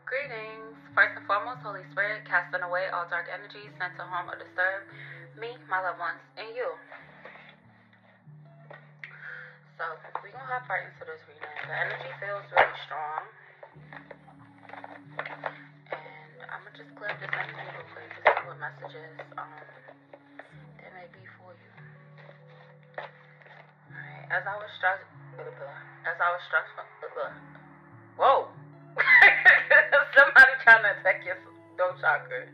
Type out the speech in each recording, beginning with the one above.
Greetings. First and foremost, Holy Spirit, casting away all dark energies sent to harm or disturb me, my loved ones, and you. So, we're going to hop right into this reading. The energy feels really strong. And I'm going to just clear this energy real quick to see what messages there may be for you. Alright, as I was whoa! Somebody trying to attack your throat chakra.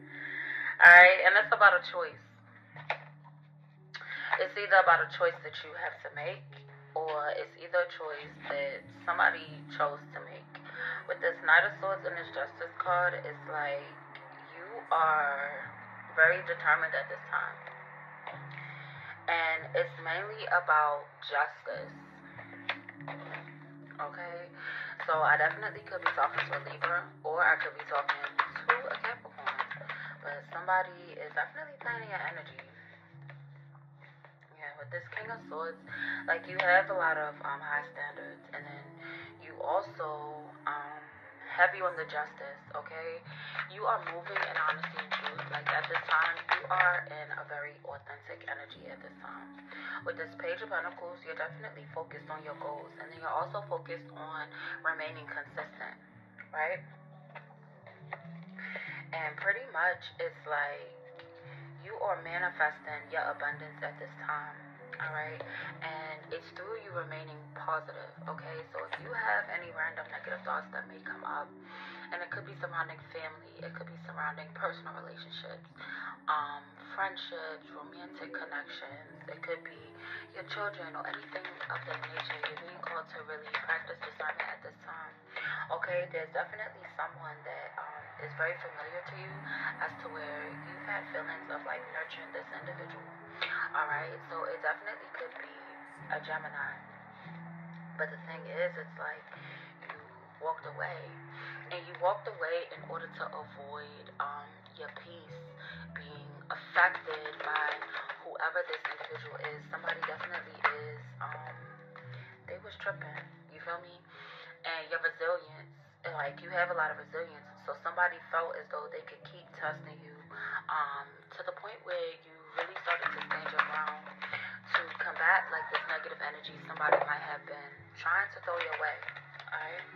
Alright, and it's about a choice. It's either about a choice that you have to make, or it's either a choice that somebody chose to make. With this Knight of Swords and this Justice card, it's like you are very determined at this time. And it's mainly about justice. Okay? So I definitely could be talking to a Libra, or I could be talking to a Capricorn. But somebody is definitely planning your energy. Yeah, with this King of Swords, like you have a lot of high standards, and then you also heavy on the justice, okay? You are moving in honesty and truth. Like at this time, you are in a very authentic energy at this time. With this Page of Pentacles, you're definitely focused on your goals, and then you're also focused on remaining consistent, right? And pretty much it's like you are manifesting your abundance at this time, all right? And it's through you remaining positive, okay? So if you have any random negative thoughts that may come up, and it could be surrounding family, it could be surrounding personal relationships, friendships, romantic connections, it could be your children or anything of that nature, you're being called to really practice discernment at this time. Okay, there's definitely someone that is very familiar to you as to where you've had feelings of like nurturing this individual. Alright, so it definitely could be a Gemini. But the thing is, it's like you walked away. And you walked away in order to avoid your peace being affected by whoever this individual is. Somebody definitely is, they was tripping, you feel me? And your resilience, like you have a lot of resilience. So somebody felt as though they could keep testing you to the point where you really started to stand your ground to combat like this negative energy somebody might have been trying to throw your way, alright?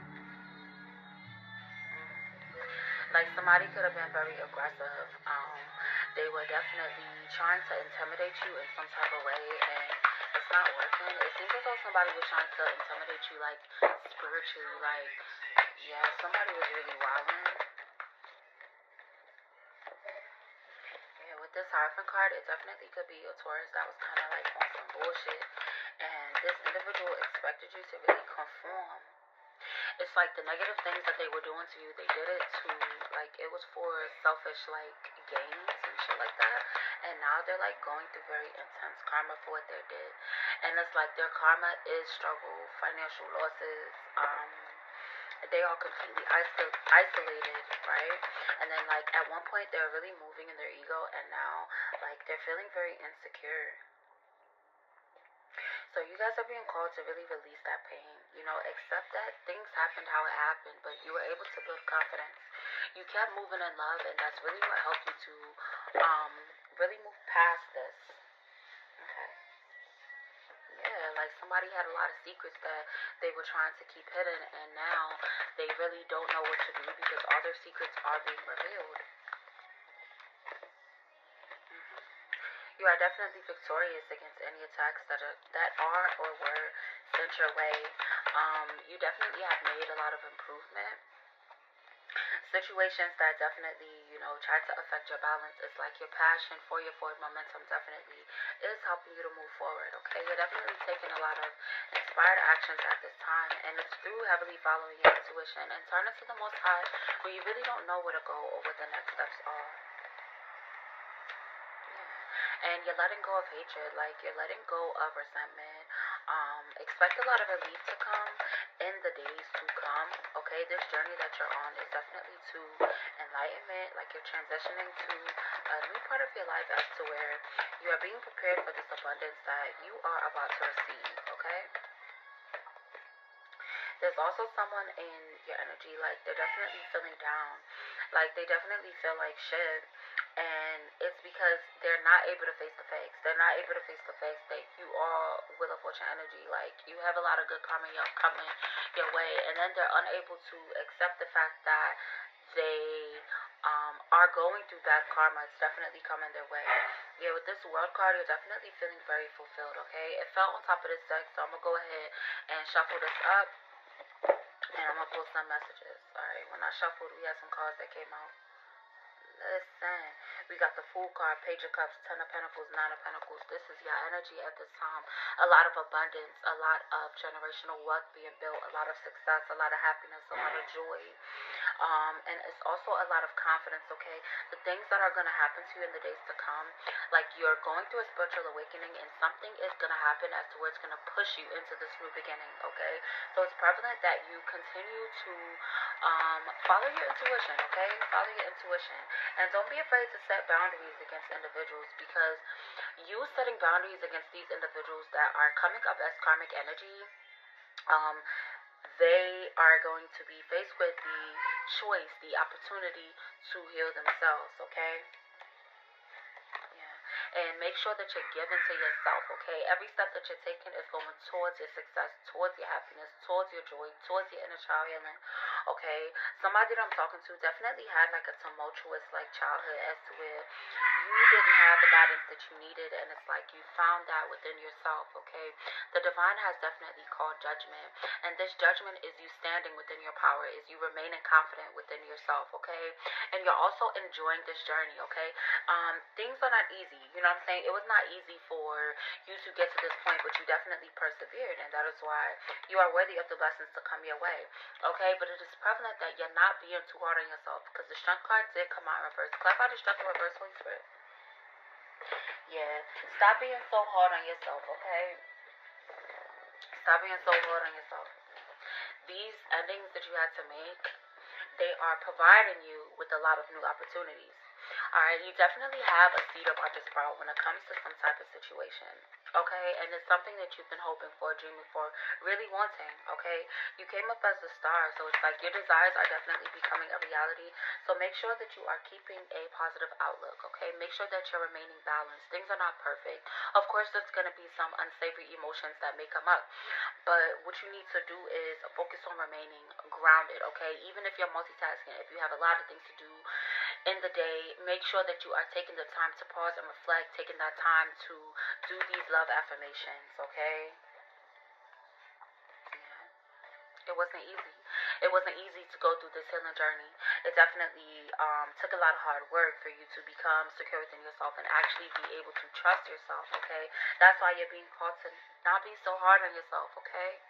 Like somebody could have been very aggressive. They were definitely trying to intimidate you in some type of way, and it's not working. It seems as though somebody was trying to intimidate you, like spiritually. Like, yeah, somebody was really wilding. Yeah, with this Hierophant card, it definitely could be a Taurus that was kind of like on some bullshit, and this individual expected you to really conform. It's like the negative things that they were doing to you, they did it to, like, it was for selfish, like, gains and shit like that. And now they're, like, going through very intense karma for what they did. And it's like their karma is struggle, financial losses. They are completely isolated, right? And then, like, at one point, they're really moving in their ego. And now, like, they're feeling very insecure. So you guys are being called to really release that pain. You know, accept that things happened how it happened, but you were able to build confidence. You kept moving in love, and that's really what helped you to really move past this. Okay. Yeah, like somebody had a lot of secrets that they were trying to keep hidden, and now they really don't know what to do because all their secrets are being revealed. You are definitely victorious against any attacks that are or were sent your way. You definitely have made a lot of improvement. Situations that definitely, you know, try to affect your balance. It's like your passion for your forward momentum definitely is helping you to move forward, okay? You're definitely taking a lot of inspired actions at this time, and it's through heavily following your intuition and turning to the Most High when you really don't know where to go or what the next steps are. And you're letting go of hatred, like you're letting go of resentment. Expect a lot of relief to come in the days to come, okay? This journey that you're on is definitely to enlightenment, like you're transitioning to a new part of your life as to where you are being prepared for this abundance that you are about to receive, okay? There's also someone in your energy, like they're definitely feeling down. Like they definitely feel like shit. And it's because they're not able to face the facts. They're not able to face the facts that you are Wheel of Fortune energy. Like you have a lot of good karma coming your way, and then they're unable to accept the fact that they are going through bad karma. It's definitely coming their way. Yeah, with this world card, you're definitely feeling very fulfilled, okay? It fell on top of this deck, so I'm going to go ahead and shuffle this up, and I'm going to pull some messages. Alright, when I shuffled, we had some cards that came out. Listen, we got the Fool card, Page of Cups, Ten of Pentacles, Nine of Pentacles. This is your energy at this time. A lot of abundance, a lot of generational wealth being built, a lot of success, a lot of happiness, a lot of joy. And it's also a lot of confidence, okay? The things that are going to happen to you in the days to come, like you're going through a spiritual awakening, and something is going to happen as to where it's going to push you into this new beginning, okay? So it's prevalent that you continue to follow your intuition, okay? Follow your intuition. And don't be afraid to set boundaries against individuals, because you setting boundaries against these individuals that are coming up as karmic energy, they are going to be faced with the choice, the opportunity to heal themselves, okay? And make sure that you're giving to yourself, okay? Every step that you're taking is going towards your success, towards your happiness, towards your joy, towards your inner child healing, okay? Somebody that I'm talking to definitely had like a tumultuous like childhood, as to where you didn't have the guidance that you needed, and it's like you found that within yourself, okay? The divine has definitely called judgment, and this judgment is you standing within your power, is you remaining confident within yourself, okay? And you're also enjoying this journey, okay? Things are not easy, you know what I'm saying? It was not easy for you to get to this point, but you definitely persevered, and that is why you are worthy of the blessings to come your way, okay? But it is prevalent that you're not being too hard on yourself, because the Strength card did come out in reverse. Clarify the Strength in reverse, Holy Spirit. Yeah, stop being so hard on yourself, okay? Stop being so hard on yourself. These endings that you had to make, they are providing you with a lot of new opportunities. Alright, you definitely have a seed of artist sprout when it comes to some type of situation, okay? And it's something that you've been hoping for, dreaming for, really wanting, okay? You came up as a star, so it's like your desires are definitely becoming a reality. So make sure that you are keeping a positive outlook, okay? Make sure that you're remaining balanced. Things are not perfect. Of course, there's going to be some unsavory emotions that may come up, but what you need to do is focus on remaining grounded, okay? Even if you're multitasking, if you have a lot of things to do in the day, make sure that you are taking the time to pause and reflect, taking that time to do these love affirmations, okay? Yeah. It wasn't easy. It wasn't easy to go through this healing journey. It definitely took a lot of hard work for you to become secure within yourself and actually be able to trust yourself, okay? That's why you're being called to not be so hard on yourself, okay?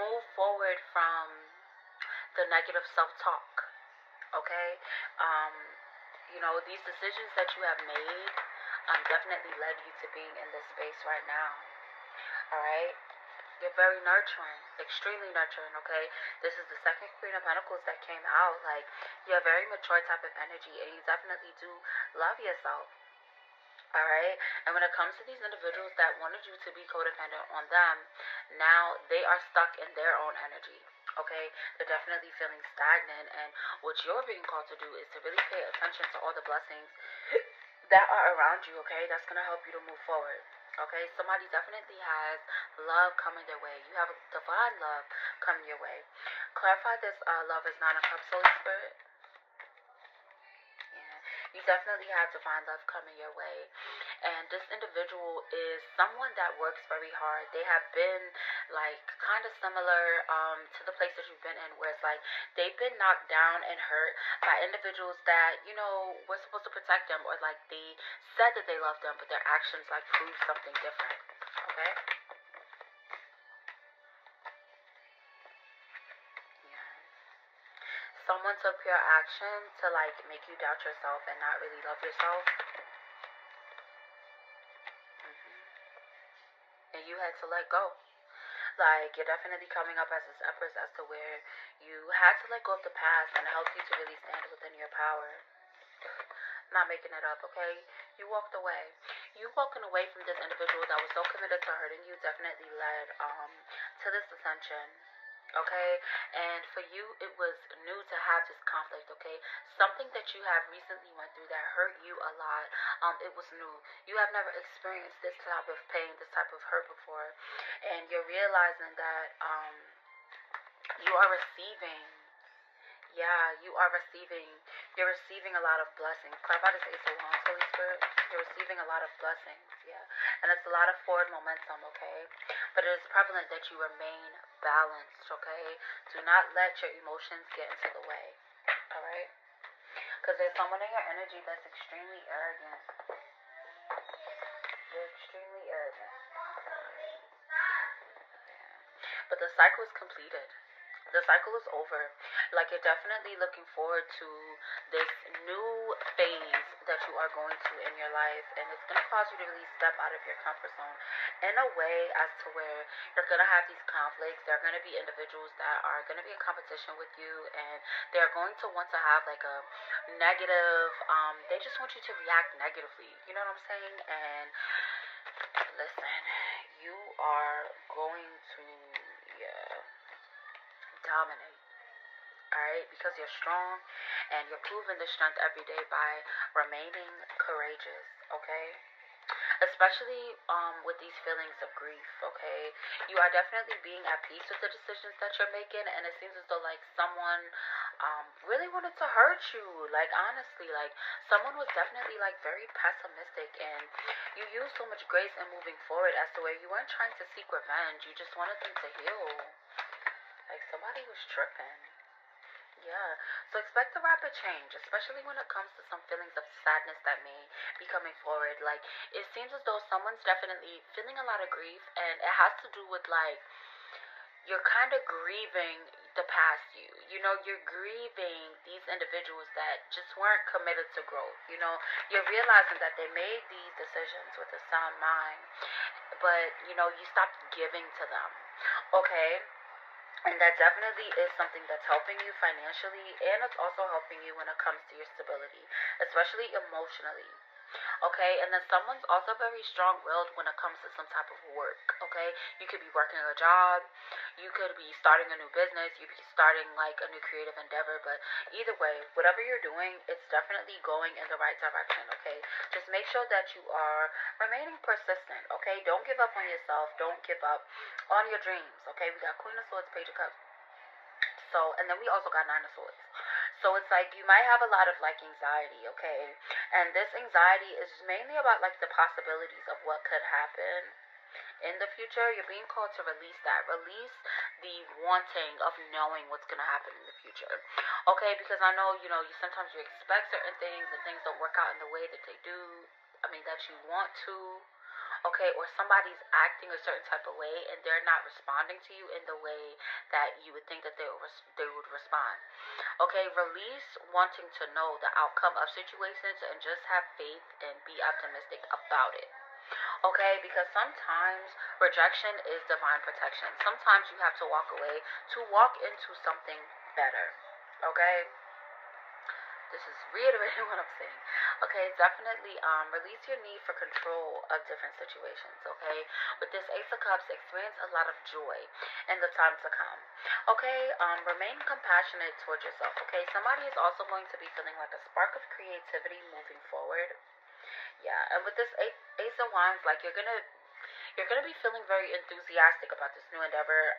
Move forward from the negative self-talk, okay? You know, these decisions that you have made definitely led you to being in this space right now, alright? You're very nurturing, extremely nurturing, okay? This is the second Queen of Pentacles that came out. Like, you're a very mature type of energy, and you definitely do love yourself, alright? And when it comes to these individuals that wanted you to be codependent on them, now they are stuck in their own energy, okay? They're definitely feeling stagnant, and what you're being called to do is to really pay attention to all the blessings that are around you, okay? That's going to help you to move forward, okay? Somebody definitely has love coming their way. You have divine love coming your way. Clarify this love is Nine of Cups, Holy Spirit. You definitely have divine love coming your way. And this individual is someone that works very hard. They have been like kind of similar to the place that you've been in, where it's like they've been knocked down and hurt by individuals that, you know, were supposed to protect them, or like they said that they loved them, but their actions like proved something different, okay? Someone took pure action to like make you doubt yourself and not really love yourself. And you had to let go. Like, you're definitely coming up as this empress, as to where you had to let go of the past and help you to really stand within your power. Not making it up, okay? You walked away. You walking away from this individual that was so committed to hurting you definitely led to this ascension. Okay, and for you it was new to have this conflict. Okay, something that you have recently went through that hurt you a lot. It was new. You have never experienced this type of pain, this type of hurt before, and you're realizing that you are receiving. Yeah, you're receiving a lot of blessings. I'm about to say so long, Holy Spirit. You're receiving a lot of blessings, yeah. And it's a lot of forward momentum, okay? But it is prevalent that you remain balanced, okay? Do not let your emotions get into the way, alright? Because there's someone in your energy that's extremely arrogant. They're extremely arrogant. But the cycle is completed. The cycle is over. Like, you're definitely looking forward to this new phase that you are going to in your life, and it's going to cause you to really step out of your comfort zone in a way as to where you're going to have these conflicts. There are going to be individuals that are going to be in competition with you, and they're going to want to have like a negative, they just want you to react negatively, you know what I'm saying? And listen, you are going to, yeah, dominate. Alright, because you're strong and you're proving the strength every day by remaining courageous, okay? Especially with these feelings of grief, okay? You are definitely being at peace with the decisions that you're making, and it seems as though like someone really wanted to hurt you. Like, honestly, like someone was definitely like very pessimistic, and you used so much grace in moving forward as to where you weren't trying to seek revenge. You just wanted them to heal. Like, somebody was tripping. Yeah, so expect a rapid change, especially when it comes to some feelings of sadness that may be coming forward. Like, it seems as though someone's definitely feeling a lot of grief, and it has to do with like you're kind of grieving the past you. You know, you're grieving these individuals that just weren't committed to growth. You know, you're realizing that they made these decisions with a sound mind, but you know, you stopped giving to them. Okay, and that definitely is something that's helping you financially, and it's also helping you when it comes to your stability, especially emotionally. Okay, and then someone's also very strong willed when it comes to some type of work. Okay, you could be working a job, you could be starting a new business, you could be starting like a new creative endeavor, but either way, whatever you're doing, it's definitely going in the right direction. Okay, just make sure that you are remaining persistent. Okay, don't give up on yourself, don't give up on your dreams. Okay, we got Queen of Swords, Page of Cups. So, and then we also got Nine of Swords. So it's like you might have a lot of like anxiety, okay? And this anxiety is mainly about like the possibilities of what could happen in the future. You're being called to release that. Release the wanting of knowing what's gonna happen in the future. Okay, because I know, you know, you sometimes you expect certain things and things don't work out in the way that they do. I mean that you want to, okay, or somebody's acting a certain type of way and they're not responding to you in the way that you would think that they would respond. Okay, release wanting to know the outcome of situations and just have faith and be optimistic about it. Okay, because sometimes rejection is divine protection. Sometimes you have to walk away to walk into something better. Okay? This is reiterating what I'm saying. Okay, definitely release your need for control of different situations. Okay, with this Ace of Cups, experience a lot of joy in the time to come. Okay, remain compassionate towards yourself. Okay, somebody is also going to be feeling like a spark of creativity moving forward. Yeah, and with this Ace of Wands, like you're gonna be feeling very enthusiastic about this new endeavor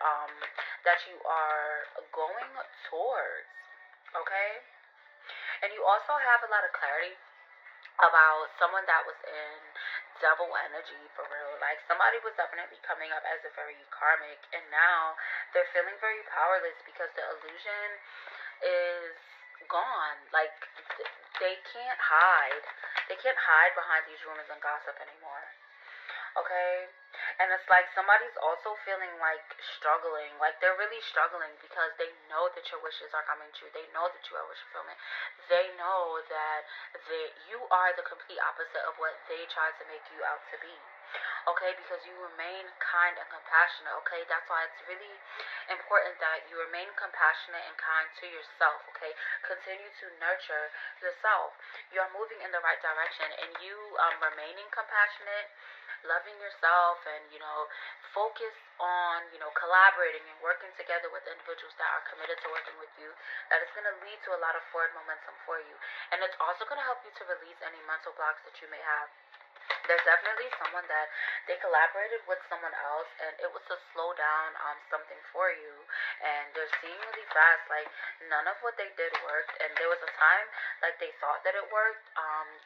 that you are going towards. Okay, and you also have a lot of clarity about someone that was in devil energy for real. Like somebody was definitely coming up as a very karmic, and now they're feeling very powerless because the illusion is gone. Like they can't hide. They can't hide behind these rumors and gossip anymore. Okay? And it's like somebody's also feeling like struggling. Like they're really struggling because they know that your wishes are coming true. They know that you are wish fulfillment. They know that you are the complete opposite of what they tried to make you out to be. okay, because you remain kind and compassionate, okay? That's why it's really important that you remain compassionate and kind to yourself, okay? Continue to nurture yourself. You're moving in the right direction, and you remaining compassionate, loving yourself, and focus on collaborating and working together with individuals that are committed to working with you. That is going to lead to a lot of forward momentum for you, and it's also going to help you to release any mental blocks that you may have. There's definitely someone that they collaborated with someone else, and it was to slow down something for you, and they're seeing really fast like none of what they did worked, and there was a time like they thought that it worked,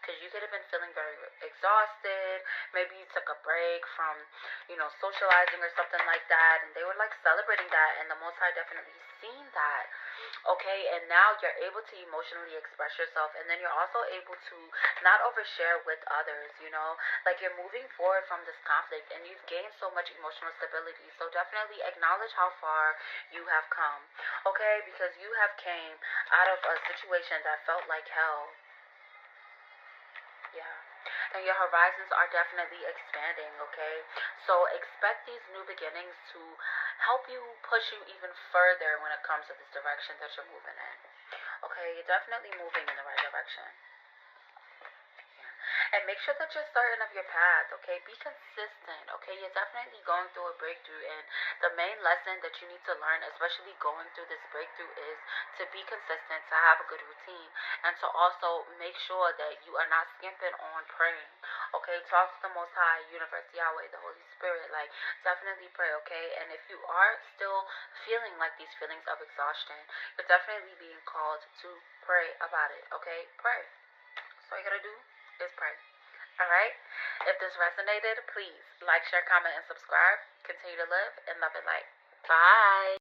because you could have been feeling very exhausted. Maybe you took a break from socializing or something like that, and they were like celebrating that, and the Most High definitely seen that. Okay, and now you're able to emotionally express yourself, and then you're also able to not overshare with others, like you're moving forward from this conflict, and you've gained so much emotional stability. So definitely acknowledge how far you have come, okay, because you have came out of a situation that felt like hell. Yeah. And your horizons are definitely expanding, okay? So expect these new beginnings to help you, push you even further when it comes to this direction that you're moving in. Okay, you're definitely moving in the right direction. And make sure that you're certain of your path, okay? Be consistent, okay? You're definitely going through a breakthrough, and the main lesson that you need to learn, especially going through this breakthrough, is to be consistent, to have a good routine, and to also make sure that you are not skimping on praying, okay? Talk to the Most High, Universe, Yahweh, the Holy Spirit, like, definitely pray, okay? And if you are still feeling like these feelings of exhaustion, you're definitely being called to pray about it, okay? Pray. So all you gotta do is pray. Alright? If this resonated, please like, share, comment, and subscribe. Continue to live and love it light. Bye.